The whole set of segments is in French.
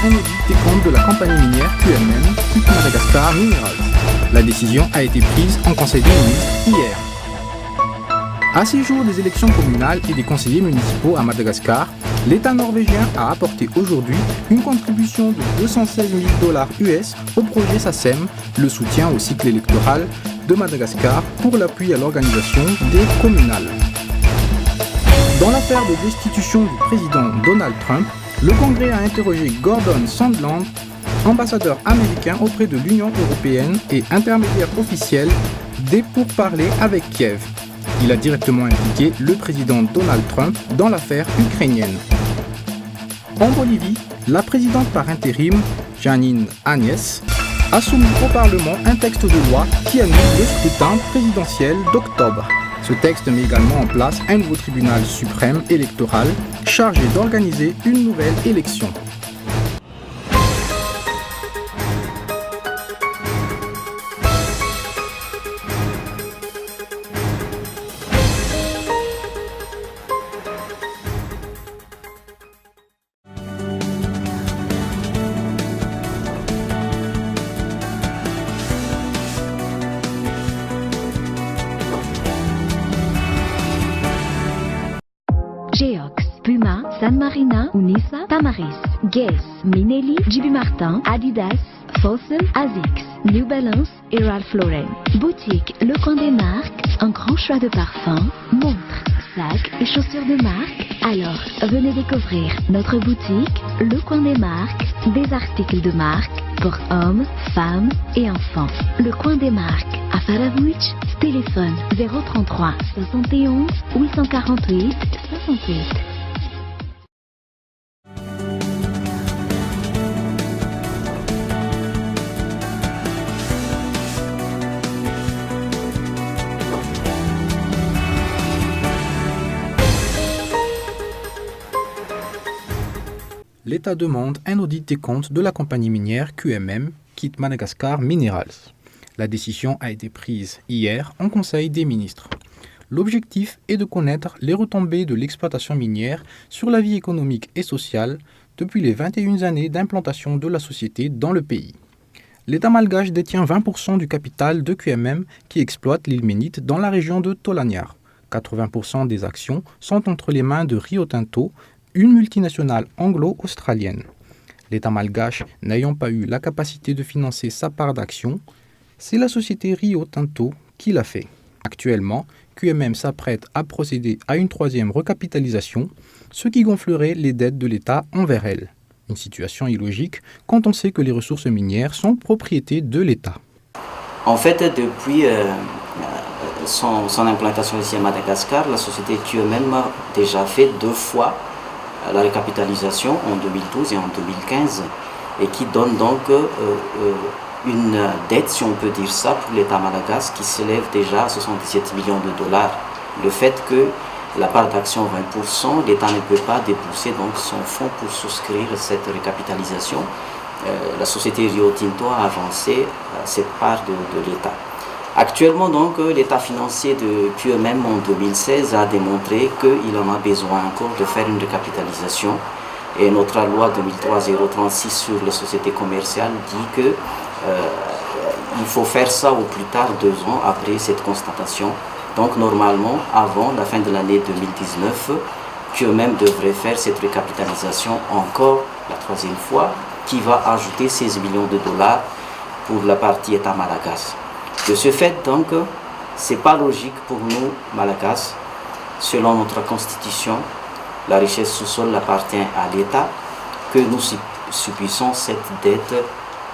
un audit des comptes de la compagnie minière QMM, Quitte Madagascar Minerals. La décision a été prise en Conseil des ministres hier. À 6 jours des élections communales et des conseillers municipaux à Madagascar, l'État norvégien a apporté aujourd'hui une contribution de 216 000 $ US au projet SACEM, le soutien au cycle électoral de Madagascar pour l'appui à l'organisation des communales. Dans l'affaire de destitution du président Donald Trump, le Congrès a interrogé Gordon Sondland, ambassadeur américain auprès de l'Union européenne et intermédiaire officiel des pourparlers avec Kiev. Il a directement impliqué le président Donald Trump dans l'affaire ukrainienne. En Bolivie, la présidente par intérim, Janine Áñez, a soumis au Parlement un texte de loi qui annule le scrutin présidentiel d'octobre. Ce texte met également en place un nouveau tribunal suprême électoral chargé d'organiser une nouvelle élection. Geox, Puma, San Marina, Unisa, Tamaris, Guess, Minelli, JB Martin, Adidas, Fossil, Asics, New Balance et Ralph Lauren. Boutique Le Coin des Marques, un grand choix de parfums, montres, sacs et chaussures de marque. Alors, venez découvrir notre boutique Le Coin des Marques, des articles de marque pour hommes, femmes et enfants. Le Coin des Marques à Faravouch, téléphone 033 71 848 68. L'État demande un audit des comptes de la compagnie minière QMM, Quitte Madagascar Minerals. La décision a été prise hier en Conseil des ministres. L'objectif est de connaître les retombées de l'exploitation minière sur la vie économique et sociale depuis les 21 années d'implantation de la société dans le pays. L'État malgache détient 20% du capital de QMM qui exploite l'ilménite dans la région de Tolagnar. 80% des actions sont entre les mains de Rio Tinto, une multinationale anglo-australienne. L'État malgache n'ayant pas eu la capacité de financer sa part d'actions, c'est la société Rio Tinto qui l'a fait. Actuellement, QMM s'apprête à procéder à une troisième recapitalisation, ce qui gonflerait les dettes de l'État envers elle. Une situation illogique quand on sait que les ressources minières sont propriété de l'État. En fait, depuis son implantation ici à Madagascar, la société QMM a déjà fait 2 fois la recapitalisation en 2012 et en 2015 et qui donne donc une dette, si on peut dire ça, pour l'État malagasy qui s'élève déjà à 77 millions de $. Le fait que la part d'action 20%, l'État ne peut pas débourser donc son fonds pour souscrire cette recapitalisation. La société Rio Tinto a avancé cette part de l'État. Actuellement, donc, l'état financier de QMM en 2016 a démontré qu'il en a besoin encore de faire une recapitalisation. Et notre loi 2003-036 sur les sociétés commerciales dit que il faut faire ça au plus tard 2 ans après cette constatation. Donc, normalement, avant la fin de l'année 2019, QMM devrait faire cette recapitalisation encore la 3e fois, qui va ajouter 16 millions de $, pour la partie État malagasy. De ce fait, donc, c'est pas logique pour nous, Malagasy. Selon notre constitution, la richesse sous-sol appartient à l'État, que nous subissons cette dette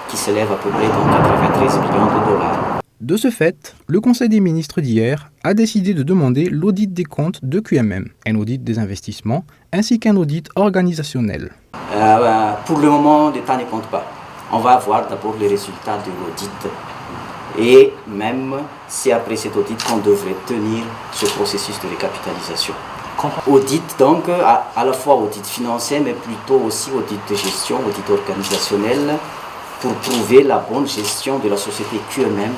qui s'élève à peu près donc 93 millions de $. De ce fait, le Conseil des ministres d'hier a décidé de demander l'audit des comptes de QMM, un audit des investissements, ainsi qu'un audit organisationnel. Pour le moment, l'État ne compte pas. On va voir d'abord les résultats de l'audit. Et même c'est après cet audit qu'on devrait tenir ce processus de recapitalisation. Audit donc, à la fois audit financier, mais plutôt aussi audit de gestion, audit organisationnel, pour prouver la bonne gestion de la société QMM.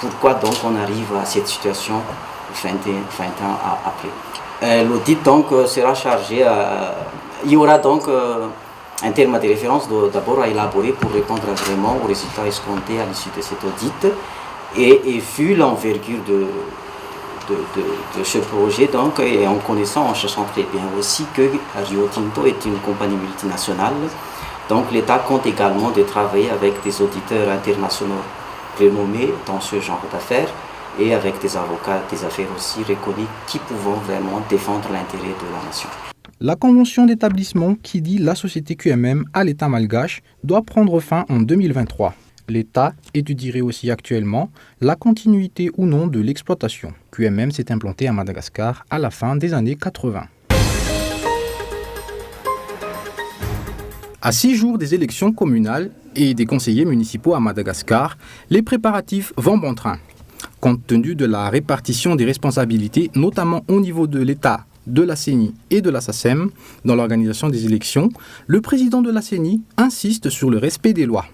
Pourquoi donc on arrive à cette situation 20 ans après. L'audit donc sera chargé, il y aura donc un terme de référence d'abord à élaborer pour répondre vraiment aux résultats escomptés à l'issue de cet audit. Et vu l'envergure de ce projet, donc, et en connaissant, en cherchant très bien aussi que Rio Tinto est une compagnie multinationale, donc l'État compte également de travailler avec des auditeurs internationaux renommés dans ce genre d'affaires et avec des avocats des affaires aussi reconnus qui pouvons vraiment défendre l'intérêt de la nation. La convention d'établissement qui lie la société QMM à l'État malgache doit prendre fin en 2023. L'État étudierait aussi actuellement la continuité ou non de l'exploitation. QMM s'est implanté à Madagascar à la fin des années 80. À 6 jours des élections communales et des conseillers municipaux à Madagascar, les préparatifs vont bon train. Compte tenu de la répartition des responsabilités, notamment au niveau de l'État, de la CENI et de la SACEM, dans l'organisation des élections, le président de la CENI insiste sur le respect des lois.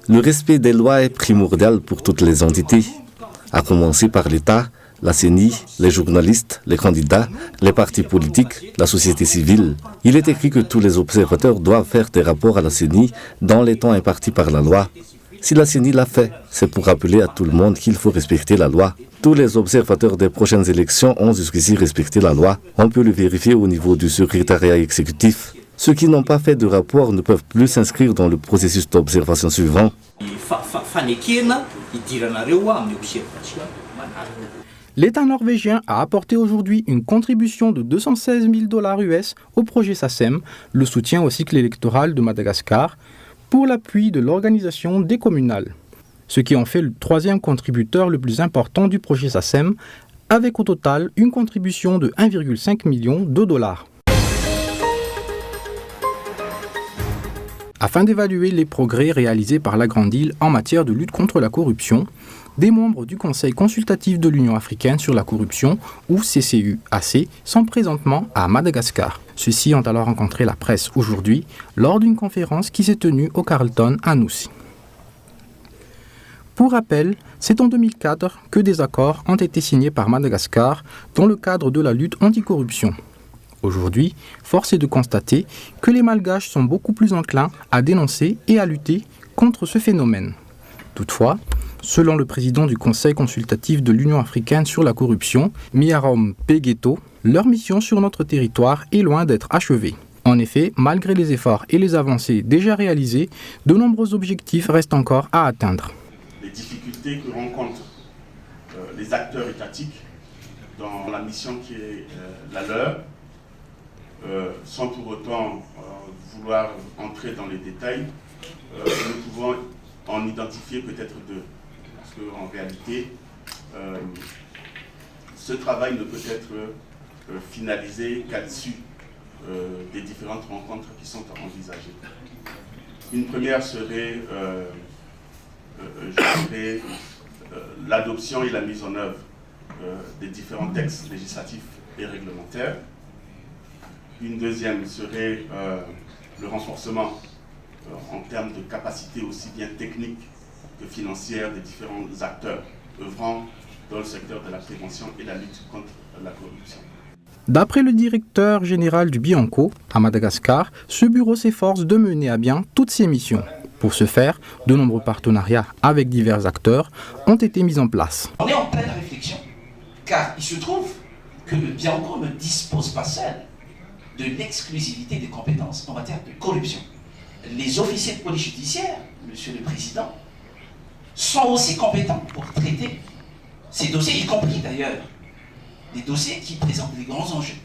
Le respect des lois est primordial pour toutes les entités, à commencer par l'État, la CENI, les journalistes, les candidats, les partis politiques, la société civile. Il est écrit que tous les observateurs doivent faire des rapports à la CENI dans les temps impartis par la loi. Si la CENI l'a fait, c'est pour rappeler à tout le monde qu'il faut respecter la loi. Tous les observateurs des prochaines élections ont jusqu'ici respecté la loi. On peut le vérifier au niveau du secrétariat exécutif. Ceux qui n'ont pas fait de rapport ne peuvent plus s'inscrire dans le processus d'observation suivant. L'État norvégien a apporté aujourd'hui une contribution de 216 000 $ US au projet SACEM, le soutien au cycle électoral de Madagascar, pour l'appui de l'organisation des communales, ce qui en fait le troisième contributeur le plus important du projet SACEM, avec au total une contribution de 1,5 million de $. Afin d'évaluer les progrès réalisés par la Grande Île en matière de lutte contre la corruption, des membres du Conseil consultatif de l'Union africaine sur la corruption, ou CCU-AC, sont présentement à Madagascar. Ceux-ci ont alors rencontré la presse aujourd'hui lors d'une conférence qui s'est tenue au Carlton à Noussi. Pour rappel, c'est en 2004 que des accords ont été signés par Madagascar dans le cadre de la lutte anticorruption. Aujourd'hui, force est de constater que les Malgaches sont beaucoup plus enclins à dénoncer et à lutter contre ce phénomène. Toutefois, selon le président du Conseil consultatif de l'Union africaine sur la corruption, Miarom Pegeto, leur mission sur notre territoire est loin d'être achevée. En effet, malgré les efforts et les avancées déjà réalisées, de nombreux objectifs restent encore à atteindre. Les difficultés que rencontrent les acteurs étatiques dans la mission qui est la leur, sans pour autant vouloir entrer dans les détails, nous pouvons en identifier peut-être deux. Parce qu'en réalité, ce travail ne peut être finalisé qu'à l'issue des différentes rencontres qui sont envisagées. Une première serait, l'adoption et la mise en œuvre des différents textes législatifs et réglementaires. Une deuxième serait le renforcement en termes de capacité aussi bien technique que financière des différents acteurs œuvrant dans le secteur de la prévention et la lutte contre la corruption. D'après le directeur général du Bianco, à Madagascar, ce bureau s'efforce de mener à bien toutes ses missions. Pour ce faire, de nombreux partenariats avec divers acteurs ont été mis en place. On est en pleine réflexion, car il se trouve que le Bianco ne dispose pas seul de l'exclusivité des compétences en matière de corruption. Les officiers de police judiciaire, Monsieur le Président, sont aussi compétents pour traiter ces dossiers, y compris d'ailleurs des dossiers qui présentent des grands enjeux.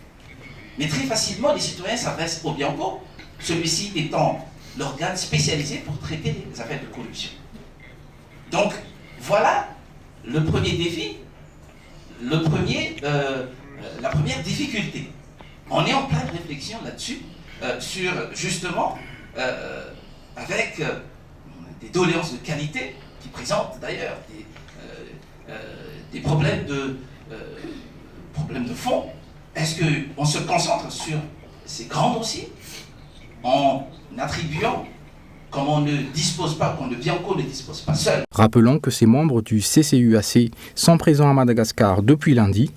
Mais très facilement, les citoyens s'adressent au Bianco, celui-ci étant l'organe spécialisé pour traiter les affaires de corruption. Donc, voilà le premier défi, la première difficulté. On est en pleine réflexion là-dessus, sur justement, avec des doléances de qualité qui présentent d'ailleurs des problèmes de fond. Est-ce qu'on se concentre sur ces grands dossiers en attribuant, comme on ne dispose pas, comme le Bianco ne dispose pas seul. Rappelons que ces membres du CCUAC sont présents à Madagascar depuis lundi.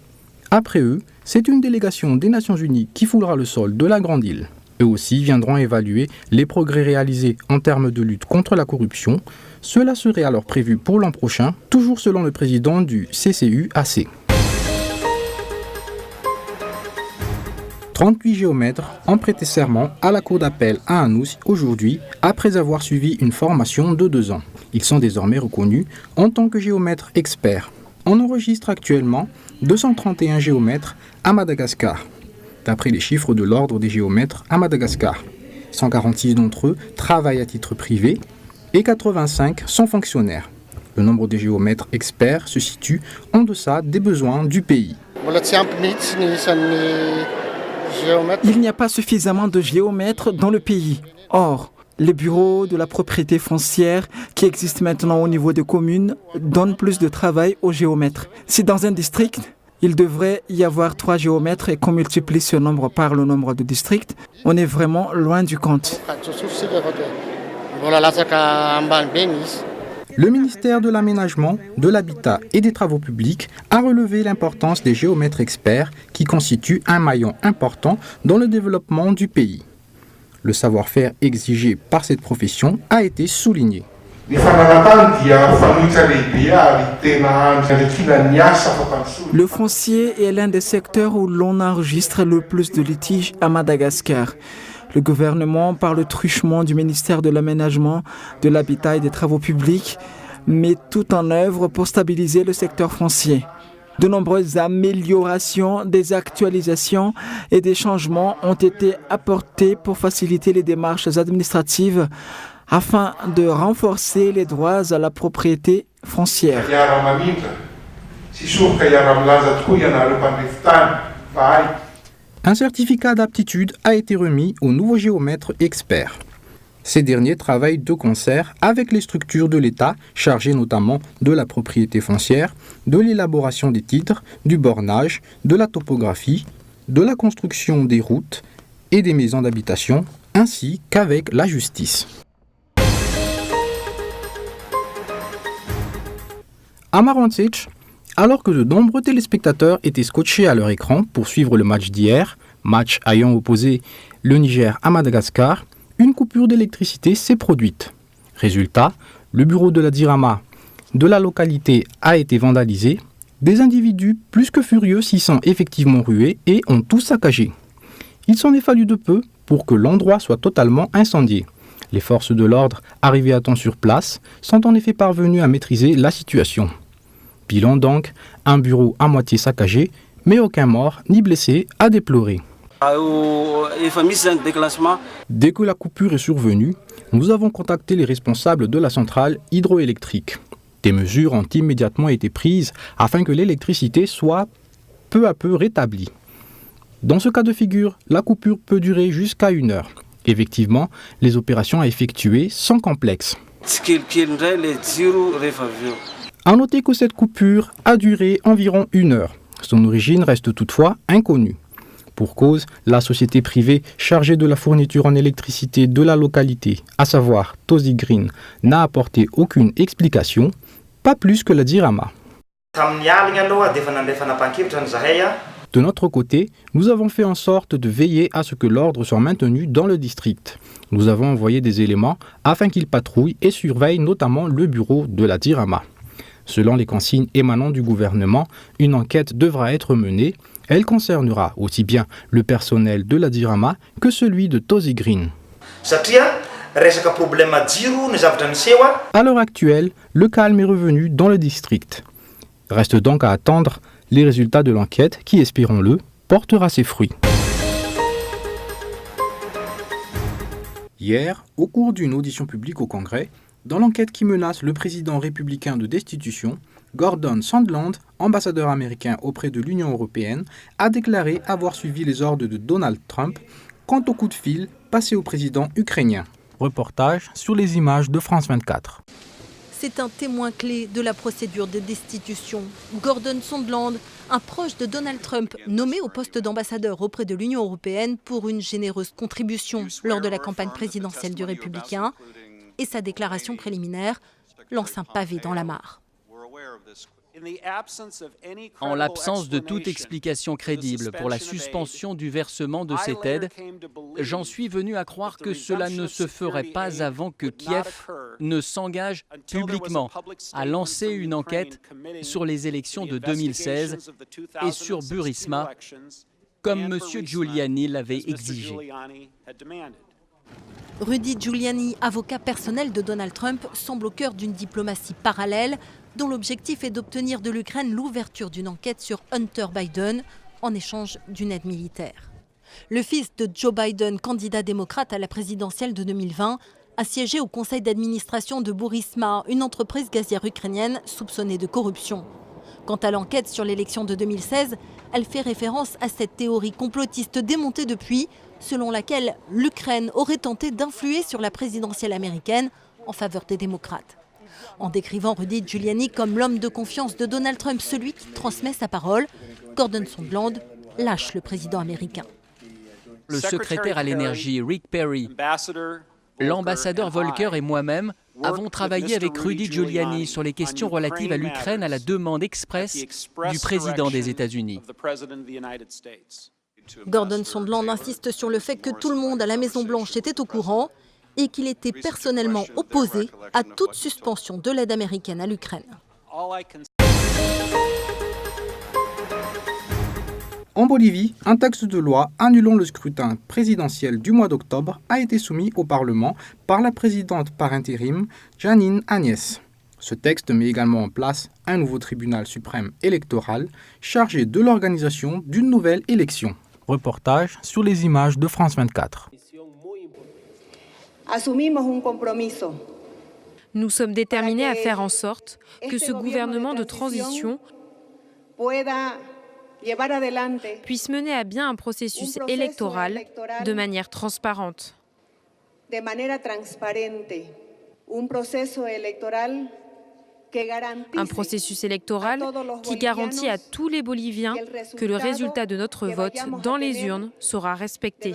Après eux, C'est une délégation des Nations Unies qui foulera le sol de la Grande Île. Eux aussi viendront évaluer les progrès réalisés en termes de lutte contre la corruption. Cela serait alors prévu pour l'an prochain, toujours selon le président du CCUAC. 38 géomètres ont prêté serment à la cour d'appel à Anous aujourd'hui après avoir suivi une formation de 2 ans. Ils sont désormais reconnus en tant que géomètres experts. On enregistre actuellement 231 géomètres à Madagascar, d'après les chiffres de l'ordre des géomètres à Madagascar. 146 d'entre eux travaillent à titre privé et 85 sont fonctionnaires. Le nombre des géomètres experts se situe en deçà des besoins du pays. Il n'y a pas suffisamment de géomètres dans le pays. Or, les bureaux de la propriété foncière qui existent maintenant au niveau des communes donnent plus de travail aux géomètres. Si dans un district, il devrait y avoir 3 géomètres et qu'on multiplie ce nombre par le nombre de districts, on est vraiment loin du compte. Le ministère de l'Aménagement, de l'Habitat et des Travaux publics a relevé l'importance des géomètres experts qui constituent un maillon important dans le développement du pays. Le savoir-faire exigé par cette profession a été souligné. Le foncier est l'un des secteurs où l'on enregistre le plus de litiges à Madagascar. Le gouvernement, par le truchement du ministère de l'Aménagement, de l'Habitat et des Travaux publics, met tout en œuvre pour stabiliser le secteur foncier. De nombreuses améliorations, des actualisations et des changements ont été apportés pour faciliter les démarches administratives afin de renforcer les droits à la propriété foncière. Un certificat d'aptitude a été remis aux nouveaux géomètres experts. Ces derniers travaillent de concert avec les structures de l'État chargées notamment de la propriété foncière, de l'élaboration des titres, du bornage, de la topographie, de la construction des routes et des maisons d'habitation, ainsi qu'avec la justice. À Marantic, alors que de nombreux téléspectateurs étaient scotchés à leur écran pour suivre le match d'hier, match ayant opposé le Niger à Madagascar, une coupure d'électricité s'est produite. Résultat, le bureau de la Dirama de la localité a été vandalisé. Des individus plus que furieux s'y sont effectivement rués et ont tout saccagé. Il s'en est fallu de peu pour que l'endroit soit totalement incendié. Les forces de l'ordre, arrivées à temps sur place, sont en effet parvenues à maîtriser la situation. Bilan donc, un bureau à moitié saccagé, mais aucun mort ni blessé à déplorer. Dès que la coupure est survenue, nous avons contacté les responsables de la centrale hydroélectrique. Des mesures ont immédiatement été prises afin que l'électricité soit peu à peu rétablie. Dans ce cas de figure, la coupure peut durer jusqu'à 1 heure. Effectivement, les opérations à effectuer sont complexes. À noter que cette coupure a duré environ 1 heure. Son origine reste toutefois inconnue. Pour cause, la société privée chargée de la fourniture en électricité de la localité, à savoir Tosi Green, n'a apporté aucune explication, pas plus que la Dirama. De notre côté, nous avons fait en sorte de veiller à ce que l'ordre soit maintenu dans le district. Nous avons envoyé des éléments afin qu'ils patrouillent et surveillent notamment le bureau de la Dirama. Selon les consignes émanant du gouvernement, une enquête devra être menée. Elle concernera aussi bien le personnel de la Dirama que celui de Tosi Green. À l'heure actuelle, le calme est revenu dans le district. Reste donc à attendre les résultats de l'enquête qui, espérons-le, portera ses fruits. Hier, au cours d'une audition publique au Congrès, dans l'enquête qui menace le président républicain de destitution, Gordon Sondland, ambassadeur américain auprès de l'Union européenne, a déclaré avoir suivi les ordres de Donald Trump quant au coup de fil passé au président ukrainien. Reportage sur les images de France 24. C'est un témoin clé de la procédure de destitution. Gordon Sondland, un proche de Donald Trump, nommé au poste d'ambassadeur auprès de l'Union européenne pour une généreuse contribution lors de la campagne présidentielle du républicain. Et sa déclaration préliminaire lance un pavé dans la mare. En l'absence de toute explication crédible pour la suspension du versement de cette aide, j'en suis venu à croire que cela ne se ferait pas avant que Kiev ne s'engage publiquement à lancer une enquête sur les élections de 2016 et sur Burisma, comme M. Giuliani l'avait exigé. Rudy Giuliani, avocat personnel de Donald Trump, semble au cœur d'une diplomatie parallèle dont l'objectif est d'obtenir de l'Ukraine l'ouverture d'une enquête sur Hunter Biden en échange d'une aide militaire. Le fils de Joe Biden, candidat démocrate à la présidentielle de 2020, a siégé au conseil d'administration de Burisma, une entreprise gazière ukrainienne soupçonnée de corruption. Quant à l'enquête sur l'élection de 2016, elle fait référence à cette théorie complotiste démontée depuis, selon laquelle l'Ukraine aurait tenté d'influer sur la présidentielle américaine en faveur des démocrates. En décrivant Rudy Giuliani comme l'homme de confiance de Donald Trump, celui qui transmet sa parole, Gordon Sondland lâche le président américain. Le secrétaire à l'énergie Rick Perry, l'ambassadeur Volker et moi-même avons travaillé avec Rudy Giuliani sur les questions relatives à l'Ukraine à la demande expresse du président des États-Unis. Gordon Sondland insiste sur le fait que tout le monde à la Maison-Blanche était au courant et qu'il était personnellement opposé à toute suspension de l'aide américaine à l'Ukraine. En Bolivie, un texte de loi annulant le scrutin présidentiel du mois d'octobre a été soumis au Parlement par la présidente par intérim, Janine Áñez. Ce texte met également en place un nouveau tribunal suprême électoral chargé de l'organisation d'une nouvelle élection. Reportage sur les images de France 24. Nous sommes déterminés à faire en sorte que ce gouvernement de transition puisse mener à bien un processus électoral de manière transparente. Un processus électoral qui garantit à tous les Boliviens que le résultat de notre vote dans les urnes sera respecté.